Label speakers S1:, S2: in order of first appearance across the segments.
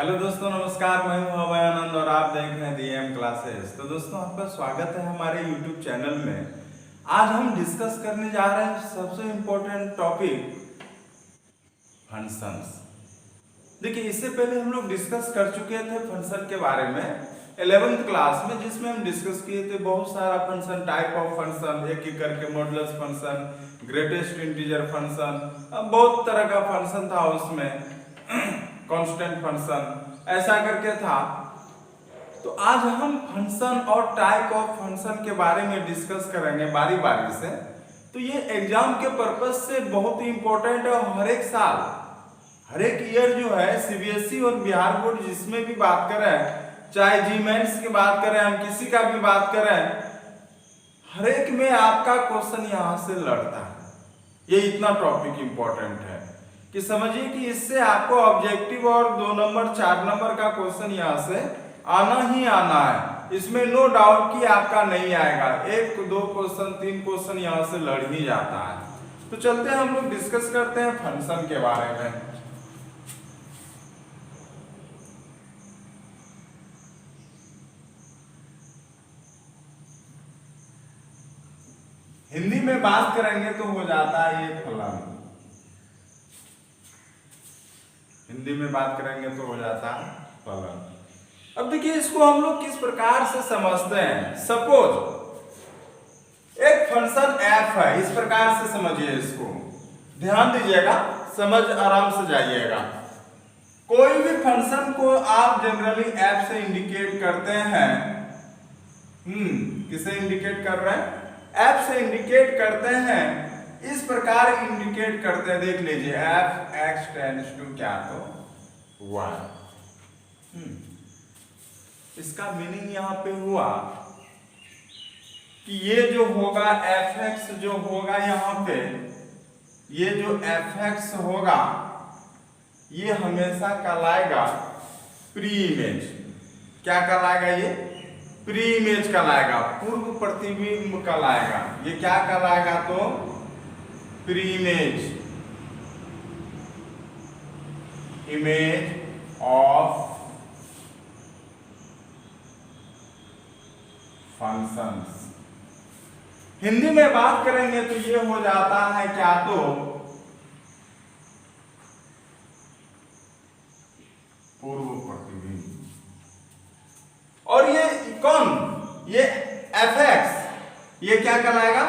S1: Hello दोस्तों, नमस्कार। मैं हूं अभय आनंद और आप देख रहे हैं डीएम क्लासेस। तो दोस्तों, आपका स्वागत है हमारे यूट्यूब चैनल में। आज हम डिस्कस करने जा रहे हैं सबसे इम्पोर्टेंट टॉपिक फंक्शंस। देखिए, इससे पहले हम लोग डिस्कस कर चुके थे फंक्शन के बारे में 11th क्लास में, जिसमें हम डिस्कस किए थे बहुत सारा फंक्शन, टाइप ऑफ फंक्शन, एक एक करके modulus function, greatest integer function, बहुत तरह का फंक्शन था उसमें, कांस्टेंट फंक्शन ऐसा करके था। तो आज हम फंक्शन और टाइप ऑफ फंक्शन के बारे में डिस्कस करेंगे बारी बारी से। तो ये एग्जाम के पर्पज से बहुत ही इंपॉर्टेंट है। हर एक साल, हर एक ईयर जो है सीबीएसई और बिहार बोर्ड जिसमें भी बात करें, चाहे जी मेंस की बात करें, हम किसी का भी बात करें, हर एक में आपका क्वेश्चन यहाँ से लड़ता है। ये इतना टॉपिक इंपॉर्टेंट है कि समझिए कि इससे आपको ऑब्जेक्टिव और 2 नंबर 4 नंबर का क्वेश्चन यहाँ से आना ही आना है। इसमें नो डाउट कि आपका नहीं आएगा। 1, 2 क्वेश्चन, 3 क्वेश्चन यहाँ से लड़ ही जाता है। तो चलते हैं, हम लोग डिस्कस करते हैं फंक्शन के बारे में। हिंदी में बात करेंगे तो हो जाता है ये फलन। हिंदी में बात करेंगे तो हो जाता है फलन। अब देखिए, इसको हम लोग किस प्रकार से समझते हैं। सपोज एक फंक्शन f है, इस प्रकार से समझिए इसको, ध्यान दीजिएगा, समझ आराम से जाइएगा। कोई भी फंक्शन को आप जनरली f से इंडिकेट करते हैं। किसे इंडिकेट कर रहे हैं? f से इंडिकेट करते हैं। इस प्रकार इंडिकेट करते हैं, देख लीजिए, f x टेंड्स टू क्या, तो y। इसका मीनिंग यहाँ पे हुआ कि ये जो होगा fx, जो होगा यहाँ पे, ये जो fx होगा, ये हमेशा कहलाएगा प्री इमेज। क्या कहलाएगा? ये प्री इमेज कहलाएगा, पूर्व प्रतिबिंब कहलाएगा। ये क्या कहलाएगा? तो pre image, image of functions. Hindi में बात करेंगे तो ये हो जाता है क्या, तो पूर्व प्रतिबिंब। और ये कौन? ये fx, ये क्या कहलाएगा?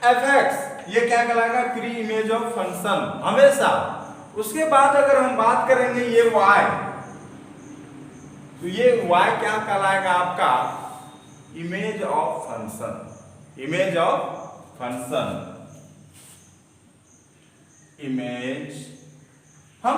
S1: fx, ये क्या कहलाएगा? प्री इमेज ऑफ फंक्शन हमेशा। उसके बाद अगर हम बात करेंगे ये y, तो ये y क्या कहलाएगा? आपका image of function. Image of function, image. हम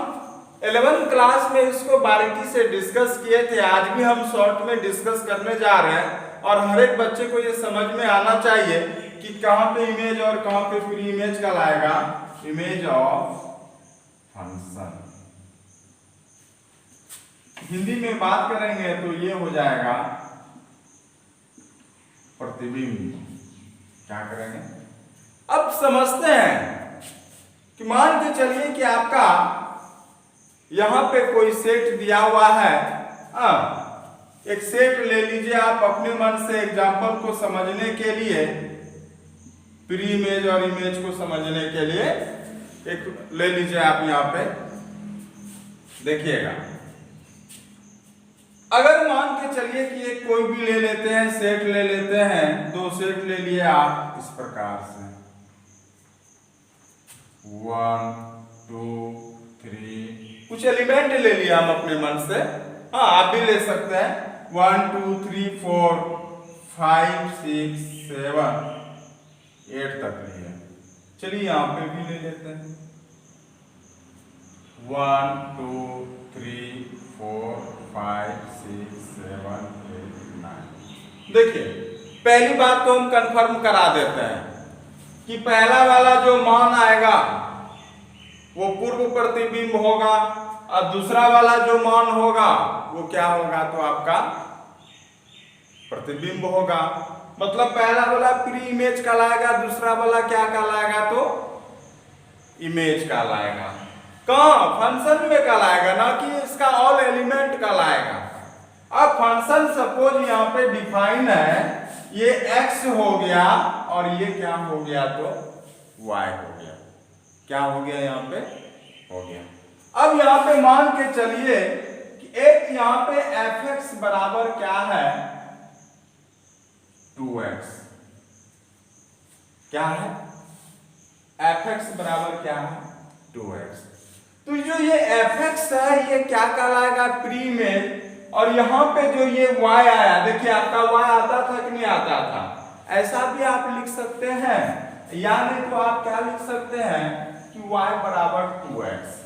S1: 11th क्लास में इसको बारीकी से डिस्कस किए थे। आज भी हम शॉर्ट में डिस्कस करने जा रहे हैं, और हर एक बच्चे को ये समझ में आना चाहिए कि कहां पे इमेज और कहां पे प्री इमेज कहलाएगा। Image of function. हिंदी में बात करेंगे तो ये हो जाएगा प्रतिबिंब। क्या करेंगे? अब समझते हैं कि मान के चलिए कि आपका यहां पे कोई सेट दिया हुआ है। एक सेट ले लीजिए आप अपने मन से, एग्जांपल को समझने के लिए, प्री इमेज और इमेज को समझने के लिए एक ले लीजिए आप। यहां पे देखिएगा, अगर मान के चलिए कि एक कोई भी ले लेते हैं, सेट ले लेते हैं, 2 सेट ले लिए आप इस प्रकार से, 1 2 3, कुछ एलिमेंट ले लिया हम अपने मन से। आप भी ले सकते हैं, 1 2 3 4 5 6 7 8 तक लिए। चलिए यहां पे भी ले लेते हैं, 1 2 3 4 5 6 7 8 9। देखिए, पहली बात तो हम कंफर्म करा देते हैं कि पहला वाला जो मान आएगा वो पूर्व प्रतिबिंब होगा, और दूसरा वाला जो मान होगा वो क्या होगा? तो आपका प्रतिबिंब होगा। मतलब पहला वाला प्री इमेज कहलाएगा, दूसरा वाला क्या कहलाएगा? तो इमेज कहलाएगा। कहाँ फंक्शन में कल आएगा, ना कि इसका ऑल एलिमेंट कल आएगा। अब फंक्शन सपोज यहाँ पे डिफाइन है, ये x हो गया और ये क्या हो गया तो y हो गया। क्या हो गया यहाँ पे हो गया। अब यहाँ पे मान के चलिए कि एक यहाँ पे fx बराबर क्या है 2x। क्या है fx बराबर क्या है 2x। तो जो ये fx है ये क्या कहलाएगा प्री इमेज, और यहाँ पे जो ये y आया, देखिए आपका y आता था कि नहीं आता था, ऐसा भी आप लिख सकते हैं, या नहीं तो आप क्या लिख सकते हैं कि y बराबर 2x।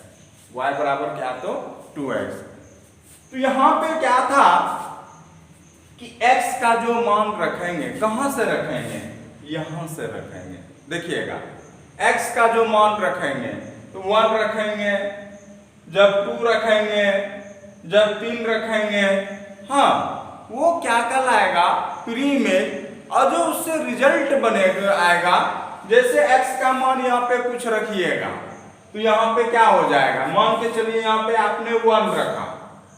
S1: y बराबर क्या तो 2x। तो यहाँ पे क्या था कि x का जो मान रखेंगे कहां से रखेंगे, यहां से रखेंगे। देखिएगा x का जो मान रखेंगे तो 1 रखेंगे, जब 2 रखेंगे, जब 3 रखेंगे, हाँ वो क्या कहलाएगा प्री इमेज। और जो उससे रिजल्ट बनेगा आएगा, जैसे x का मान यहाँ पे कुछ रखिएगा तो यहाँ पे क्या हो जाएगा, मान के चलिए यहाँ पे आपने 1 रखा,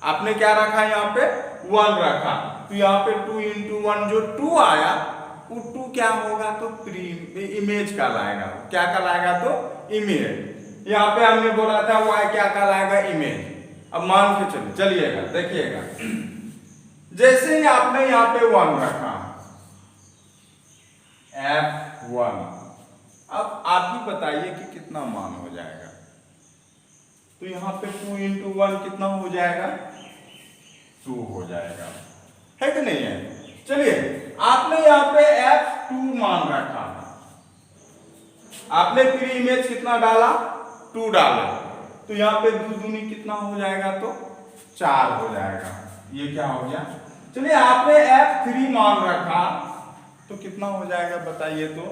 S1: आपने क्या रखा यहाँ पे 1 रखा, तो यहाँ पे 2 into 1 जो 2 आया वो 2 क्या होगा तो प्री इमेज कहलाएगा। क्या कहलाएगा तो इमेज। यहाँ पे हमने बोला था y क्या कहलाएगा इमेज। अब मान के चलिएगा देखिएगा, जैसे ही आपने यहाँ पे 1 रखा f1, अब आप ही बताइए कि कितना मान हो जाएगा। तो यहाँ पे 2 into 1 कितना हो जाएगा 2 हो जाएगा, है कि नहीं है। चलिए आपने यहाँ पे f2 मान रखा, आपने प्री इमेज कितना डाला 2 डाला, तो यहाँ पे 2 दूनी कितना हो जाएगा तो 4 हो जाएगा। ये क्या हो गया। चलिए आपने f3 मान रखा तो कितना हो जाएगा बताइए। तो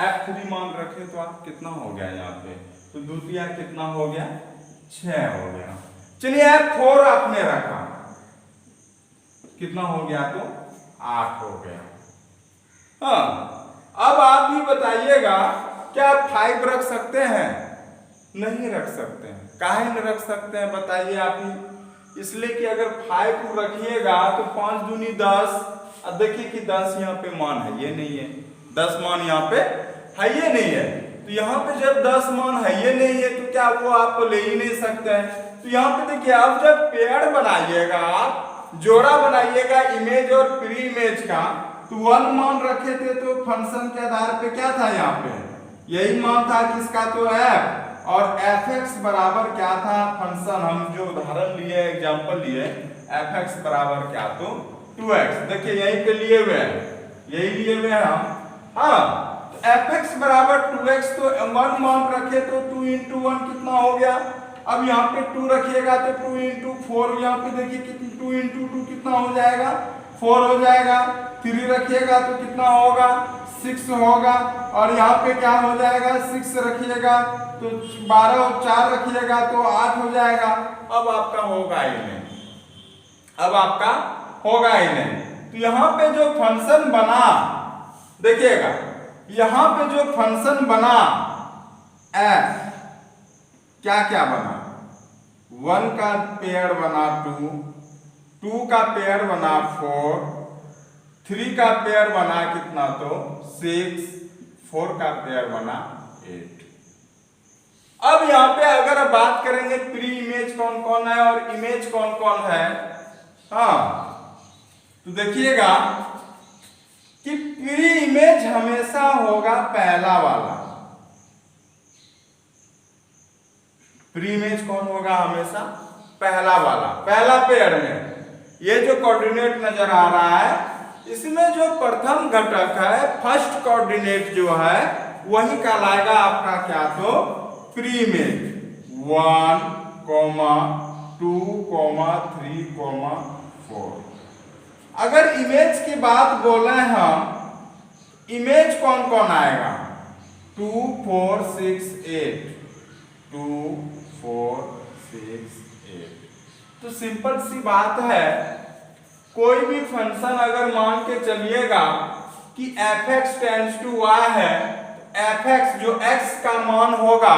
S1: f3 मान रखे तो आप कितना हो गया यहाँ पे, तो द्वितीय कितना हो गया 6 हो गया। चलिए f4 आपने रखा, कितना हो गया तो 8 हो गया। हाँ अब आप ही बताइएगा क्या 5 रख सकते हैं, नहीं रख सकते हैं। काहे नहीं रख सकते हैं बताइए आप ही। इसलिए कि अगर 5 को रखिएगा तो 5 दूनी 10, अब देखिए कि 10 यहाँ पे मान है ये नहीं है, 10 मान यहाँ पे है ये नहीं है, तो यहाँ पे जब 10 मान है ये नहीं है तो क्या वो आप ले ही नहीं सकते हैं। तो यहाँ पे देखिए आप जब पेड़ बनाइएगा, आप जोड़ा बनाइएगा इमेज और प्री इमेज का, तो 1 मान रखे थे तो फंक्शन के आधार पे क्या था यहाँ पे यही मान था किसका तो f, और fx बराबर क्या था फंक्शन हम जो उदाहरण लिए एग्जांपल लिए fx बराबर क्या तो 2x। देखिए यहीं पे लिए हुए हैं, यही लिए हुए हैं हम। हाँ तो fx बराबर 2x, तो 1 मान रखे तो 2 into 1 कितना हो गया। अब यहाँ पे 2 रखिएगा तो 2 into 4, यहाँ पे देखिए कितनी 2 into 2 कितना हो जाएगा 4 हो जाएगा। 3 रखिएगा तो कितना होगा 6 होगा, और यहाँ पे क्या हो जाएगा 6 रखिएगा तो 12 और 4 रखिएगा तो 8 हो जाएगा। अब आपका होगा ही नहीं, अब आपका होगा ही नहीं। तो यहाँ पे जो फंक्शन बना देखिएगा, यहाँ पे जो फंक्शन बना f क्या क्या बना, 1 का पेयर बना 2, 2 का पेयर बना 4, 3 का पेयर बना कितना तो 6, 4 का पेयर बना 8। अब यहाँ पे अगर बात करेंगे प्री इमेज कौन कौन है और इमेज कौन कौन है, हाँ तो देखिएगा कि प्री इमेज हमेशा होगा पहला वाला। प्री इमेज कौन होगा हमेशा पहला वाला, पहला पेयर में। ये जो कोऑर्डिनेट नजर आ रहा है इसमें जो प्रथम घटक है फर्स्ट कोऑर्डिनेट जो है वही कहलाएगा आपका क्या तो प्री इमेज। 1, 2, 3, 4। अगर इमेज की बात बोले हम, इमेज कौन कौन आएगा 2, 4, 6, 8, 2, 4, 6, 8। तो सिंपल सी बात है, कोई भी फंक्शन अगर मान के चलिएगा कि fx टेंड्स टू y है, fx जो x का मान होगा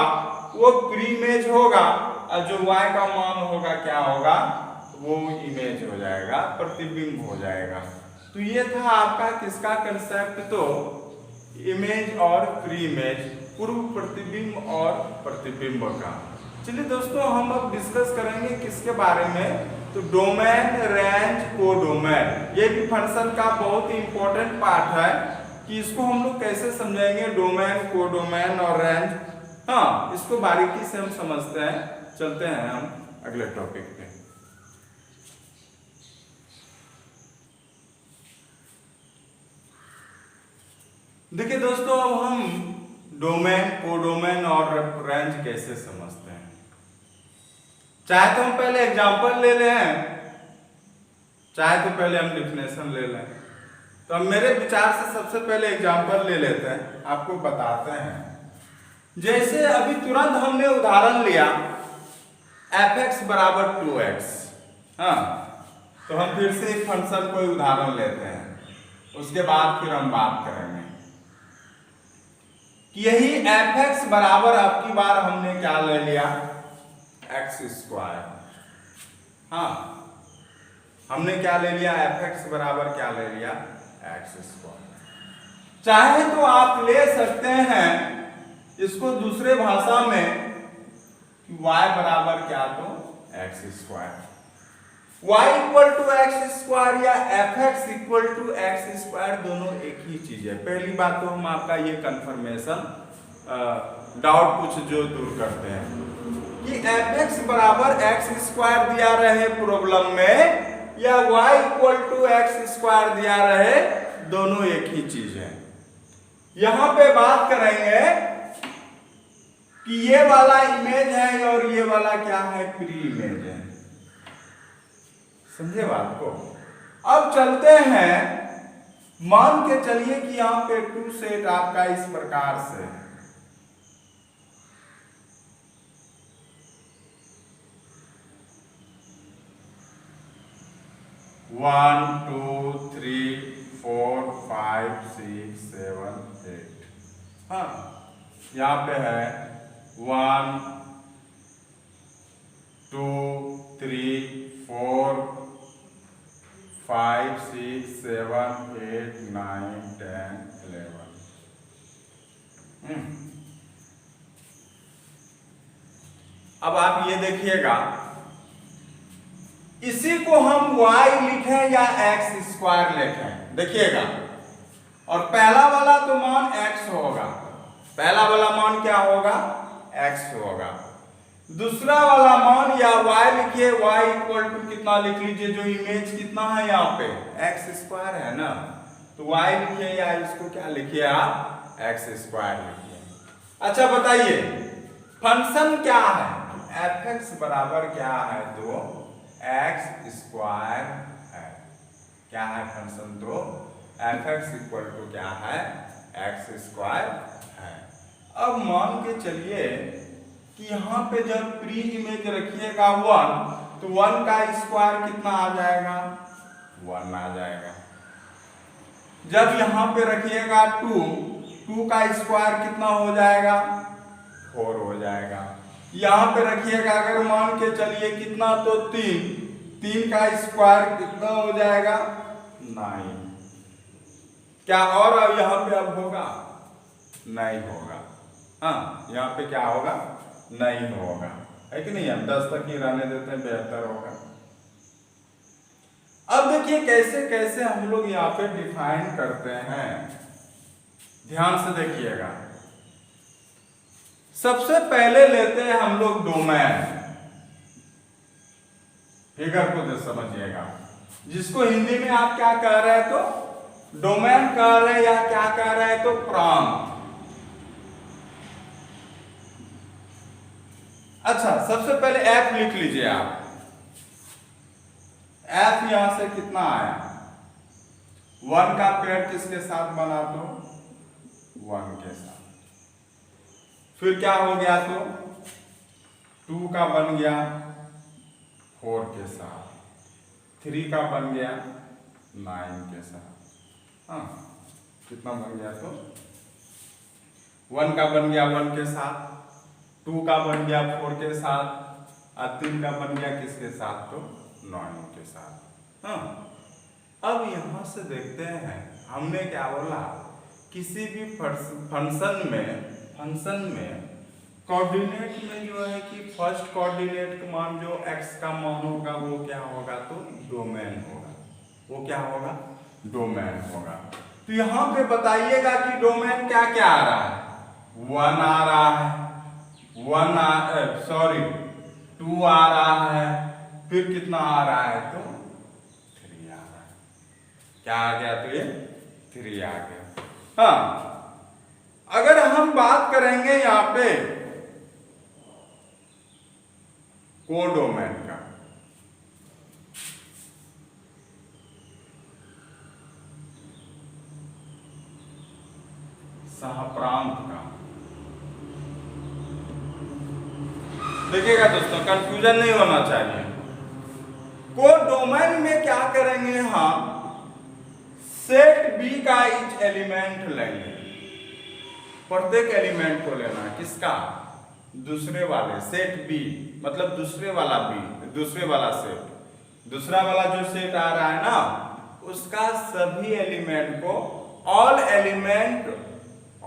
S1: वो प्री इमेज होगा और जो y का मान होगा क्या होगा, वो इमेज हो जाएगा, प्रतिबिंब हो जाएगा। तो ये था आपका किसका कंसेप्ट, तो इमेज और प्री इमेज, पूर्व प्रतिबिंब और प्रतिबिंब का। चलिए दोस्तों हम अब डिस्कस करेंगे किसके बारे में, तो डोमेन, रेंज, कोडोमेन। ये भी फंक्शन का बहुत ही इंपॉर्टेंट पार्ट है कि इसको हम लोग कैसे समझेंगे, डोमेन, कोडोमेन और रेंज। हाँ, इसको बारीकी से हम समझते हैं। चलते हैं हम अगले टॉपिक पे। देखिए दोस्तों अब हम डोमेन, कोडोमेन और रेंज कैसे समझते हैं। चाहे तो हम पहले एग्जांपल ले लें, चाहे तो पहले हम डिफिनेशन ले लें। तो हम मेरे विचार से सबसे पहले एग्जांपल ले लेते हैं, आपको बताते हैं। जैसे अभी तुरंत हमने उदाहरण लिया f(x) = 2x। हाँ, तो हम फिर से एक फंक्शन कोई उदाहरण लेते हैं, उसके बाद फिर हम बात करेंगे कि यही f(x) बराबर अब की बार हमने क्या ले लिया, x²। हाँ, हमने क्या ले लिया, f(x) बराबर क्या ले लिया, x²। चाहे तो आप ले सकते हैं इसको दूसरे भाषा में y बराबर क्या, तो x²। y = x² या f(x) = x², दोनों एक ही चीज है। पहली बात तो हम आपका ये कंफर्मेशन डाउट कुछ जो दूर करते हैं कि f(x) बराबर x² दिया रहे प्रॉब्लम में या y = x² दिया रहे, दोनों एक ही चीज है। यहां पे बात करेंगे कि ये वाला इमेज है और ये वाला क्या है, प्री इमेज है। समझे बात को। अब चलते हैं, मान के चलिए कि यहां पे 2 सेट आपका इस प्रकार से है। वन, 2, 3, 4, 5, 6, 7, 8। हाँ, यहाँ पे है 1, 2, 3, 4, 5, 6, 7, 8, 9, 10, 11। अब आप ये देखिएगा, इसी को हम y लिखें या x² लिखें, देखिएगा। और पहला वाला तो मान x होगा, पहला वाला मान क्या होगा, x होगा। दूसरा वाला मान या y लिखिए, y = कितना लिख लीजिए, जो इमेज कितना है यहाँ पे, x² है ना, तो y लिखिए या इसको क्या लिखिए आप, x² लिखिए। अच्छा बताइए फंक्शन क्या है, f(x) बराबर क्या है, तो x² है। क्या है फंक्शन, तो f(x) = क्या है, x² है। अब मान के चलिए कि यहाँ पे जब प्री इमेज रखिएगा 1, तो 1 का स्क्वायर कितना आ जाएगा, 1 आ जाएगा। जब यहाँ पे रखिएगा 2 का स्क्वायर कितना हो जाएगा, 4 हो जाएगा। यहाँ पे रखिएगा अगर मान के चलिए कितना, तो 3 का स्क्वायर कितना हो जाएगा, 9। क्या और अब यहाँ पे अब होगा, नहीं होगा। हाँ, यहाँ पे क्या होगा, नहीं होगा, है कि नहीं। हम 10 तक ही रहने देते हैं, बेहतर होगा। अब देखिए कैसे कैसे हम लोग यहाँ पे डिफाइन करते हैं, ध्यान से देखिएगा। सबसे पहले लेते हैं हम लोग डोमेन, फिगर को जो समझिएगा, जिसको हिंदी में आप क्या कह रहे हैं, तो डोमेन कह रहे हैं या क्या कह रहे हैं, तो प्रांत। अच्छा, सबसे पहले f लिख लीजिए आप। f यहां से कितना आया, 1 का पेयर किसके साथ बना, तो 1 के साथ। फिर क्या हो गया, तो 2 का बन गया 4 के साथ, 3 का बन गया 9 के साथ। हाँ, कितना बन गया, तो 1 का बन गया 1 के साथ, 2 का बन गया 4 के साथ, और 3 का बन गया किसके साथ, तो 9 के साथ। हाँ, अब यहाँ से देखते हैं हमने क्या बोला, किसी भी फंक्शन में कोऑर्डिनेट में जो है कि फर्स्ट कोऑर्डिनेट का मान जो x का मान होगा वो क्या होगा, तो डोमेन होगा। वो क्या होगा, डोमेन होगा। तो यहाँ पे बताइएगा कि डोमेन क्या क्या आ रहा है, 1 आ रहा है, 2 आ रहा है, फिर कितना आ रहा है, तो 3 आ रहा है। क्या आ गया, तो ये 3 आ गया। हाँ, अगर हम बात करेंगे यहाँ पे कोडोमेन का, सहप्रांत का, देखिएगा दोस्तों, कंफ्यूजन नहीं होना चाहिए। कोडोमेन में क्या करेंगे, हम सेट बी का ईच एलिमेंट लेंगे। प्रत्येक एलिमेंट को लेना है, किसका, दूसरे वाले सेट बी, मतलब दूसरे वाला बी, दूसरे वाला सेट, दूसरा वाला जो सेट आ रहा है ना, उसका सभी एलिमेंट को, all element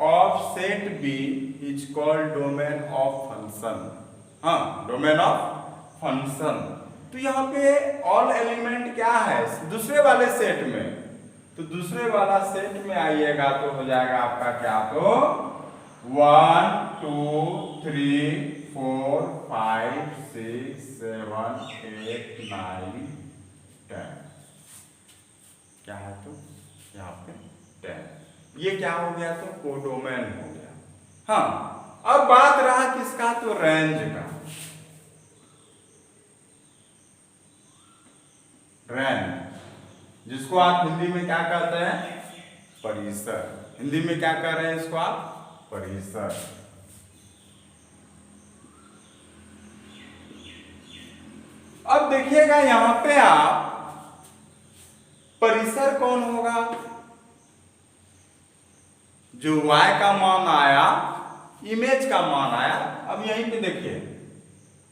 S1: of set B is called domain of function. हाँ, डोमेन ऑफ फंक्शन। तो यहाँ पे ऑल एलिमेंट क्या है, दूसरे वाले सेट में, तो दूसरे वाला सेट में आइएगा तो हो जाएगा आपका क्या, तो 1 2 3 4 5 6 7 8 9 10, क्या है, तो यहाँ पे 10। ये क्या हो गया, तो कोडोमेन हो गया। हाँ, अब बात रहा किसका, तो रेंज का। रेंज, जिसको आप हिंदी में क्या कहते हैं, परिसर। हिंदी में क्या कह रहे हैं इसको आप, परिसर। अब देखिएगा यहां पे आप, परिसर कौन होगा, जो y का मान आया, इमेज का मान आया। अब यहीं पे देखिए,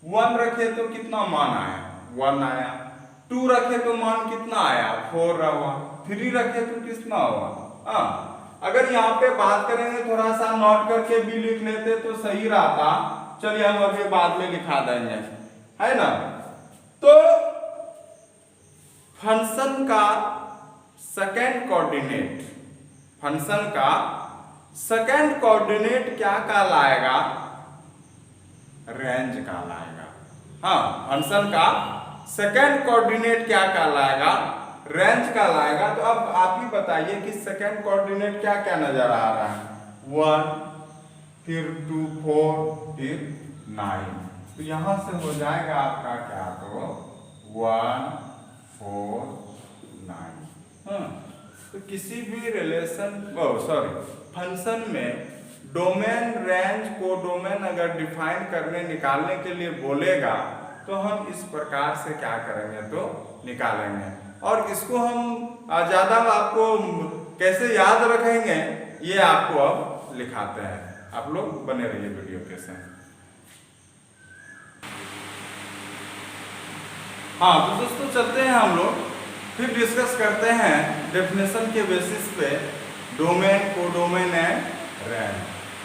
S1: 1 रखे तो कितना मान आया, 1 आया, 2 रखे तो मान कितना आया, 4 रहा, 3 रखे तो कितना हुआ। हाँ, अगर यहाँ पे बात करेंगे, थोड़ा सा नोट करके भी लिख लेते तो सही रहता। चलिए हम अभी बाद में लिखा देंगे, है ना। तो फंक्शन का सेकेंड कोऑर्डिनेट, फंक्शन का सेकेंड कोऑर्डिनेट क्या कहलाएगा, रेंज कहलाएगा। हाँ, फंक्शन का सेकेंड कोऑर्डिनेट क्या कहलाएगा, रेंज कहलाएगा। तो अब आप ही बताइए कि सेकेंड कोऑर्डिनेट क्या क्या नजर आ रहा है, 1, फिर 2 4, फिर 9। तो यहां से हो जाएगा आपका क्या, तो 1 4 9। तो किसी भी फंक्शन में डोमेन, रेंज, कोडोमेन अगर डिफाइन करने, निकालने के लिए बोलेगा तो हम इस प्रकार से क्या करेंगे, तो निकालेंगे। और इसको हम ज्यादा आपको कैसे याद रखेंगे, ये आपको अब लिखाते हैं। आप लोग बने रहिए वीडियो के साथ। हाँ, तो दोस्तों चलते हैं हम लोग, फिर डिस्कस करते हैं डेफिनेशन के बेसिस पे डोमेन, कोडोमेन एंड रेंज।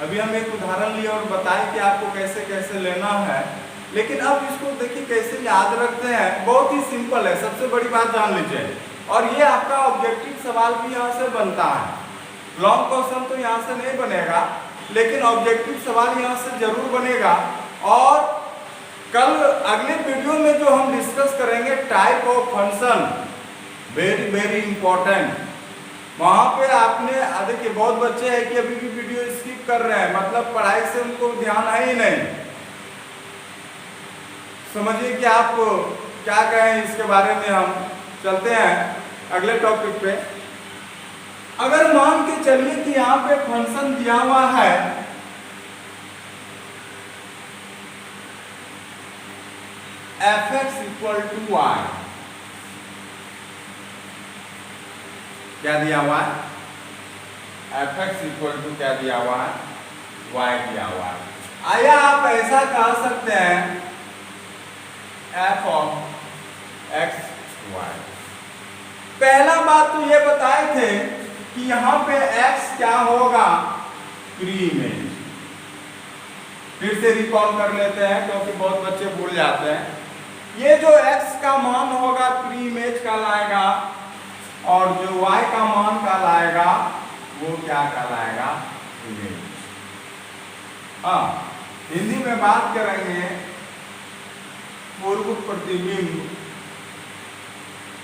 S1: अभी हम एक उदाहरण लिए और बताएं कि आपको कैसे कैसे लेना है, लेकिन अब इसको देखिए कैसे याद रखते हैं। बहुत ही सिंपल है, सबसे बड़ी बात जान लीजिए। और ये आपका ऑब्जेक्टिव सवाल भी यहाँ से बनता है। लॉन्ग क्वेश्चन तो यहाँ से नहीं बनेगा, लेकिन ऑब्जेक्टिव सवाल यहाँ से जरूर बनेगा। और कल अगले वीडियो में जो हम डिस्कस करेंगे type of function, very very important. वहां पे आपने देखिए, बहुत बच्चे हैं कि अभी भी वीडियो स्किप कर रहे हैं, मतलब पढ़ाई से उनको ध्यान है ही नहीं। समझिए कि आप क्या कहें इसके बारे में। हम चलते हैं अगले टॉपिक पे। अगर मान के चलिए कि यहाँ पे फंक्शन दिया हुआ है f(x = y), क्या दिया हुआ है, f(x = क्या दिया हुआ है, y दिया हुआ है। आया आप ऐसा कह सकते हैं एफ ऑफ एक्स वाई। पहला बात तो ये बताए थे कि यहां पे x क्या होगा, प्री इमेज। फिर से रिकॉल कर लेते हैं क्योंकि बहुत बच्चे भूल जाते हैं। ये जो x का मान होगा प्री इमेज कहलाएगा और जो y का मान कहलाएगा वो क्या कहलाएगा, इमेज। हाँ, हिंदी में बात करेंगे पूर्व प्रतिबिंब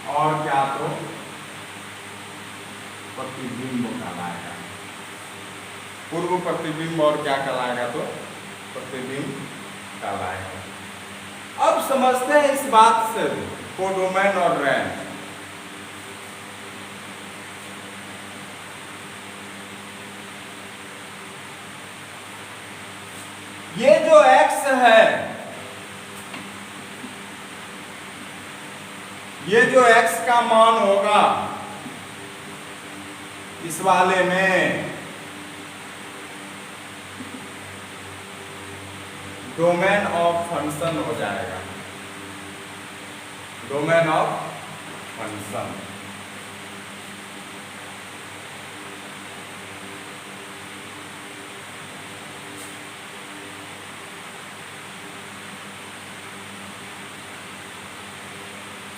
S1: और क्या तो प्रतिबिंब कहलाएगा। पूर्व प्रतिबिंब और क्या कहलाएगा, तो प्रतिबिंब कहलाएगा। अब समझते हैं इस बात से कोडोमेन और रेंज। ये जो x है, ये जो x का मान होगा इस वाले में डोमेन ऑफ फंक्शन हो जाएगा, डोमेन ऑफ फंक्शन।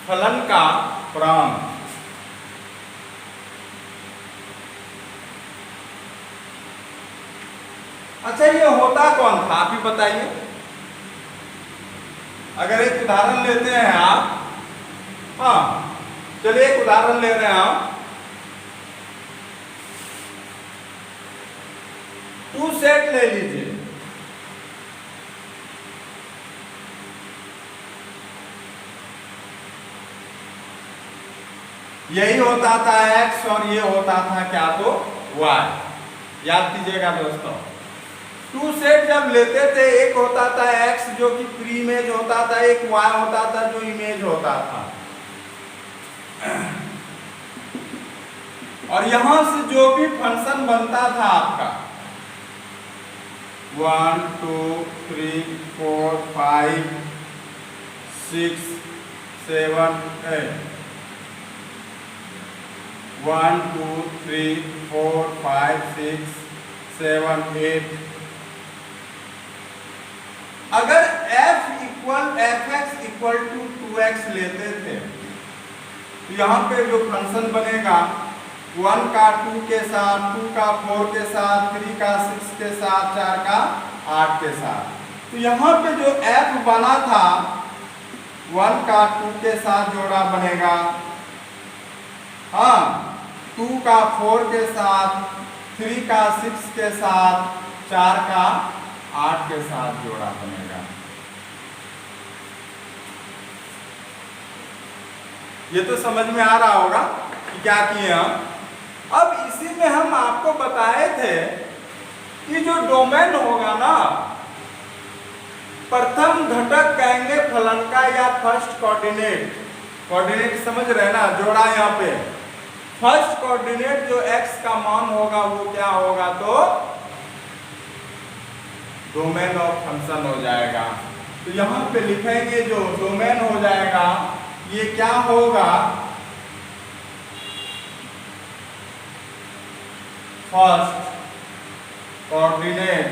S1: फलन का प्रांत। अच्छा, ये होता कौन था, आप ही बताइए। अगर एक उदाहरण लेते हैं आप, हाँ चलिए एक उदाहरण ले रहे हैं आप। 2 सेट ले लीजिए। यही होता था x और ये होता था क्या, तो y। याद कीजिएगा दोस्तों, 2 सेट जब लेते थे, एक होता था x जो कि प्री इमेज होता था, एक y होता था जो इमेज होता था। और यहां से जो भी फंक्शन बनता था आपका 1 2 3 4 5 6 7 8 1 2 3 4 5 6 7 8। अगर f इक्वल टू 2x लेते थे तो यहाँ पे जो फंक्शन बनेगा 1 का 2 के साथ, 2 का 4 के साथ, 3 का 6 के साथ, 4 का 8 के साथ। तो यहाँ पे जो f बना था 1 का 2 के साथ जोड़ा बनेगा, हाँ 2 का 4 के साथ, 3 का 6 के साथ, 4 का 8 के साथ जोड़ा बनेगा। ये तो समझ में आ रहा होगा कि क्या किए हम। अब इसी में हम आपको बताए थे कि जो डोमेन होगा ना, प्रथम घटक कहेंगे फलन का या फर्स्ट कोऑर्डिनेट। कोऑर्डिनेट समझ रहे ना, जोड़ा यहाँ पे फर्स्ट कोऑर्डिनेट जो x का मान होगा वो क्या होगा, तो डोमेन ऑफ फंक्शन हो जाएगा। तो यहाँ पे लिखेंगे जो डोमेन हो जाएगा ये क्या होगा, फर्स्ट कोऑर्डिनेट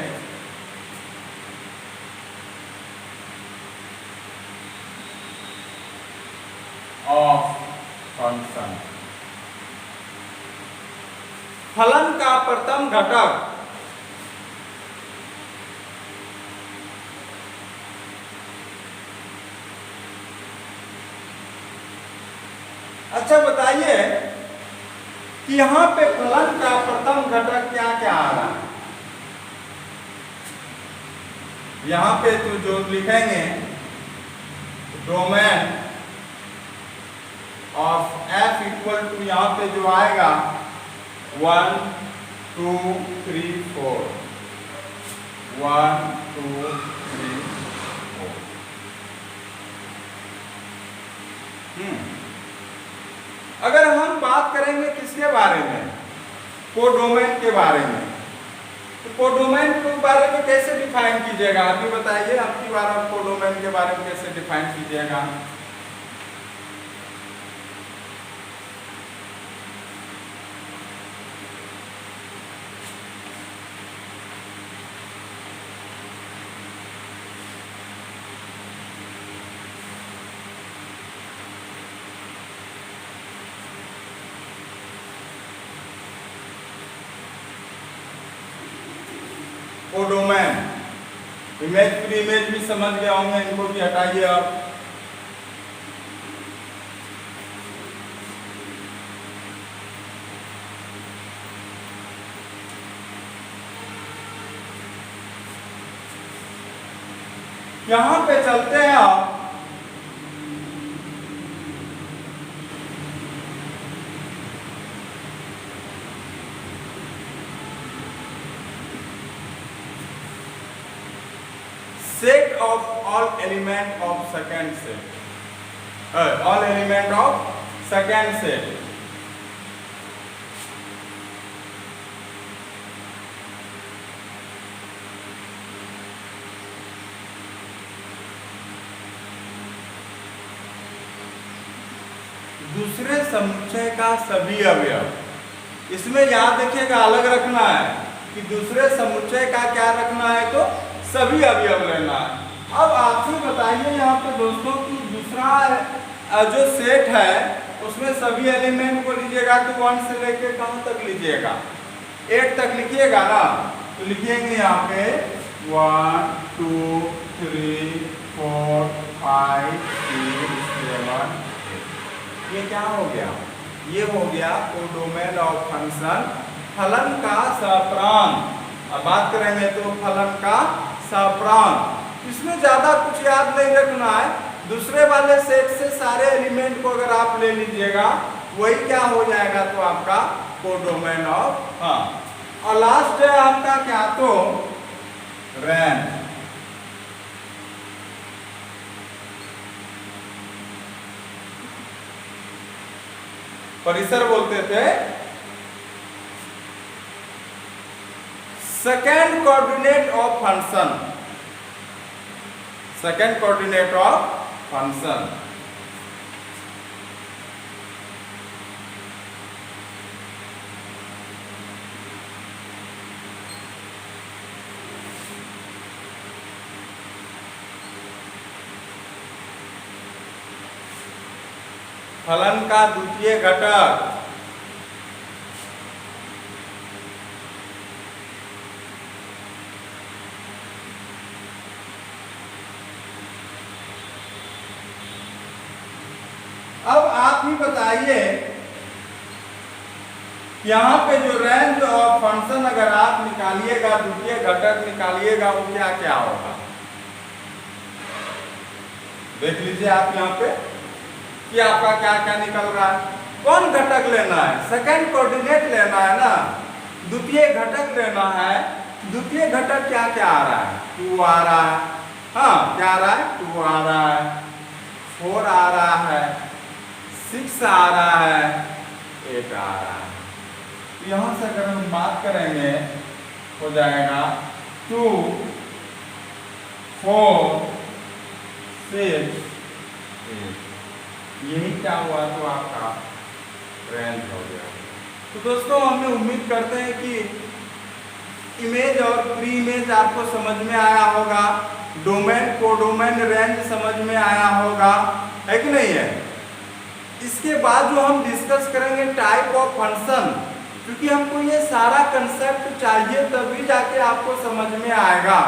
S1: ऑफ फंक्शन। फलन का प्रथम घटक अच्छा बताइए कि यहां पे फलन का प्रथम घटक क्या क्या आ रहा है। यहां पे तो जो लिखेंगे domain of f equal to यहां पे जो आएगा 1 2 3 4 1 2 3 4। अगर हम बात करेंगे किसके बारे में, कोडोमेन के बारे में, तो कोडोमेन के बारे में कैसे डिफाइन कीजिएगा, अभी बताइए, आपकी बार आप कोडोमेन के बारे में कैसे डिफाइन कीजिएगा। कोडोमेन, इमेज प्री इमेज भी समझ गए होंगे, इनको भी हटाइए आप। यहां पे चलते हैं आप set of all element of second set, all element of second set। दूसरे समुच्चय का सभी अवयव, इसमें याद रखिएगा, अलग रखना है कि दूसरे समुच्चय का क्या रखना है, तो सभी अवयव लेना है। अब आपसे बताइए यहाँ पे दोस्तों कि दूसरा जो सेट है उसमें सभी एलिमेंट को लीजिएगा तो 1 से लेके कहाँ तक लीजिएगा, 8 तक लिखिएगा ना। तो लिखिएंगे यहाँ पे 1 2 3 4 5 6 7। ये क्या हो गया, ये हो गया कोडोमेन ऑफ फंक्शन, फलन का सप्रांत। अब बात करेंगे तो फलन का सप्रांत, इसमें ज्यादा कुछ याद नहीं रखना है। दूसरे वाले सेट से सारे एलिमेंट को अगर आप ले लीजिएगा वही क्या हो जाएगा, तो आपका कोडोमेन ऑफ, हाँ। और लास्ट है आपका क्या, तो रेंज। परिसर बोलते थे, second coordinate of function, second coordinate of function. फलन का द्वितीय घटक, अब आप ही बताइए यहाँ पे जो रेंज ऑफ फंक्शन अगर आप निकालिएगा, द्वितीय घटक निकालिएगा, वो क्या क्या होगा, देख लीजिए आप यहाँ पे कि आपका क्या क्या निकल रहा है। कौन घटक लेना है, सेकंड कोऑर्डिनेट लेना है ना, द्वितीय घटक लेना है। द्वितीय घटक क्या क्या आ रहा है, 2 आ रहा है, हाँ क्या आ रहा है, 2 आ रहा है, 4 आ रहा है, 6 आ रहा है, 8 आ रहा है। यहाँ से अगर हम बात करेंगे हो जाएगा 2 4 6 8। यही क्या हुआ, तो आपका रेंज हो गया। तो दोस्तों हमें उम्मीद करते हैं कि इमेज और प्री इमेज आपको समझ में आया होगा, डोमेन कोडोमेन रेंज समझ में आया होगा, है कि नहीं है। इसके बाद जो हम डिस्कस करेंगे टाइप ऑफ फंक्शन, क्योंकि हमको ये सारा कंसेप्ट चाहिए तभी जाके आपको समझ में आएगा।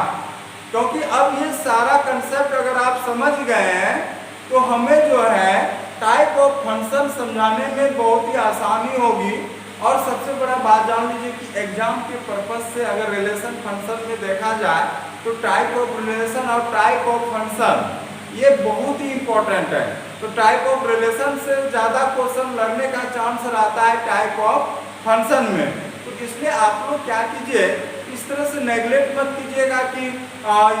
S1: क्योंकि अब ये सारा कंसेप्ट अगर आप समझ गए हैं तो हमें जो है टाइप ऑफ फंक्शन समझाने में बहुत ही आसानी होगी। और सबसे बड़ा बात जान लीजिए कि एग्जाम के पर्पज से अगर रिलेशन फंक्शन में देखा जाए तो टाइप ऑफ रिलेशन और टाइप ऑफ फंक्शन ये बहुत ही इंपॉर्टेंट है। तो टाइप ऑफ रिलेशन से ज़्यादा क्वेश्चन लगने का चांस रहता है टाइप ऑफ फंक्शन में। तो इसलिए आप लोग क्या कीजिए, इस तरह से नेगलेक्ट मत कीजिएगा कि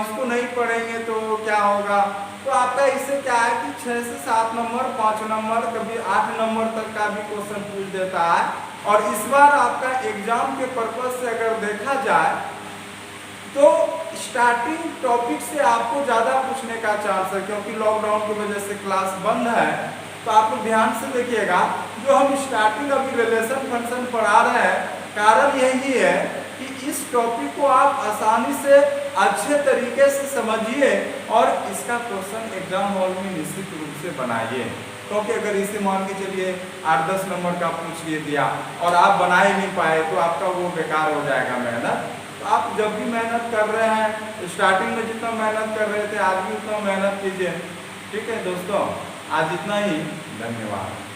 S1: इसको नहीं पढ़ेंगे तो क्या होगा। तो आपका इससे क्या है कि 6 से 7 नंबर, 5 नंबर, कभी 8 नंबर तक का भी क्वेश्चन पूछ देता है। और इस बार आपका एग्जाम के पर्पज से अगर देखा जाए तो स्टार्टिंग टॉपिक से आपको ज़्यादा पूछने का चांस है, क्योंकि लॉकडाउन की वजह से क्लास बंद है। तो आप लोग ध्यान से देखिएगा, जो हम स्टार्टिंग अभी रिलेशन फंक्शन पढ़ा रहे हैं, कारण यही है कि इस टॉपिक को आप आसानी से अच्छे तरीके से समझिए और इसका क्वेश्चन एग्जाम हॉल में निश्चित रूप से बनाइए। क्योंकि अगर इसे मान के चलिए 8-10 नंबर का पूछ दिया और आप बना ही नहीं पाए तो आपका वो बेकार हो जाएगा मेहनत। तो आप जब भी मेहनत कर रहे हैं, स्टार्टिंग में जितना मेहनत कर रहे थे आज भी उतना मेहनत कीजिए। ठीक है दोस्तों, आज इतना ही, धन्यवाद।